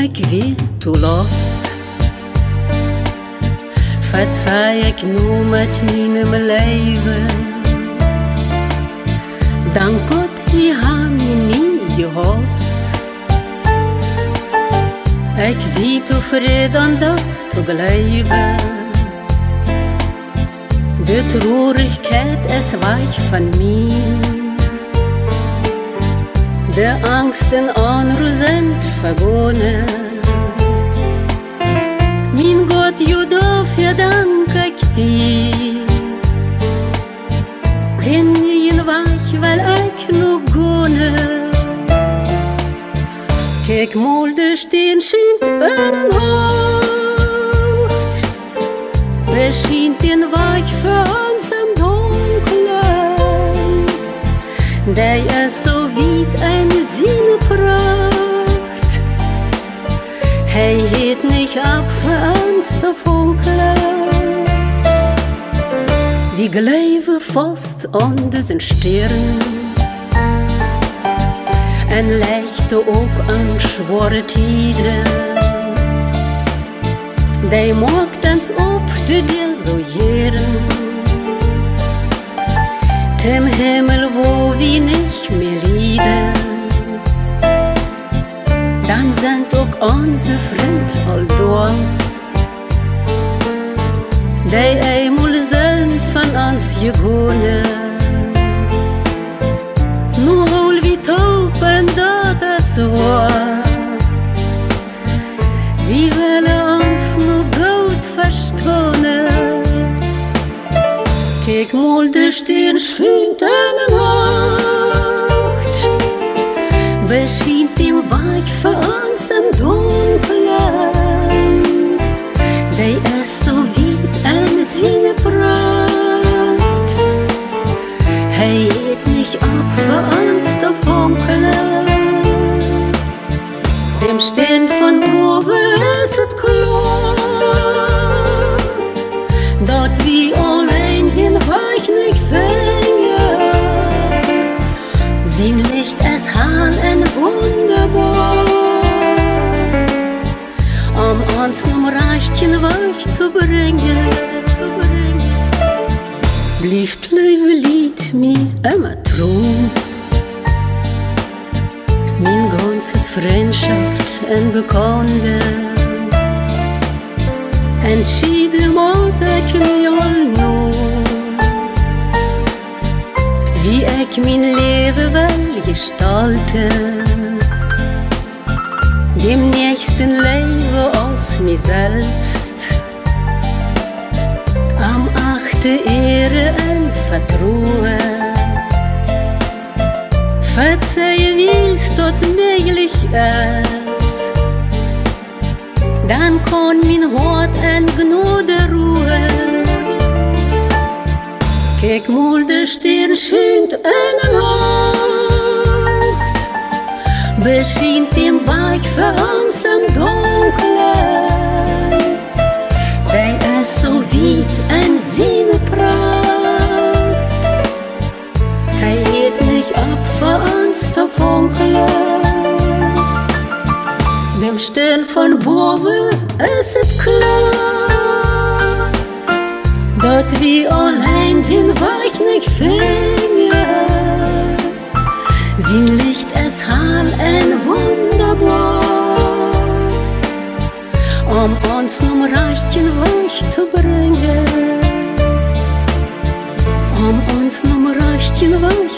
ik weet hoe lost. Verzeih ik nu met mijn leven. Dank God, je hebt me niet gehost. Ik zie tevreden dat te blijven. De traurigkeit is weg van mij. De angsten onrust zijn vergonnen. Mijn God, je dafür dank ik dir. Ben je weg, wel ik nog gone. Kijk mal, de steen schijnt een hoofd. Beschijnt den weg voor ons im Dunklen. Die is so weit ein Sinnepracht. Hij heet nicht ab für uns te funkeln. Wir gleiven vast onder zijn sterren. En leichte ook aan schwere tiden. Die maakt ons op de desolieren. Dem Himmel, wo wir nicht mehr lieben. Dann sind auch unsere Freunde all da. Die einmal sind von uns gegangen. Nur hol wie Tauben, das war. Wir wollen uns nur gut verstehen. Kijk mal, de steen schijnt in de nacht. Beschijnt den Weg für uns im Dunklen. Die ist so weit eine Sinnepracht. Hij heet nicht ab für uns te funkeln. Dem Steen von boven ist het klar. Dat wie allein den Weg nicht fängen. Sein Licht ist hell und wunderbar. Uns nur reicht den Weg zu bringen. Blijft lieve Lied mir immer treu. Mijn ganze Freundschaft und Bekannte. Entschieden moet ik mij al nu. Wie ik mijn leven wil gestalten. Dem nächsten Leben aus mir selbst. Am achte Ehre und Vertrauen. Verzeihe, wie's dort möglich ist. Dann kann mein Hort in Gnade ruhen. Kijk mal, de Stern schijnt in de Nacht. Beschijnt den Weg für uns im Dunklen. Die ist so weit in seine Pracht. Hij heet nicht ab für uns te funkeln. Dem Stern von boven ist het klar. Dat wir allein den Weg nicht finden. Sein Licht ist hell und wunderbar. Uns nur reicht den Weg zu bringen. Uns nur reicht den Weg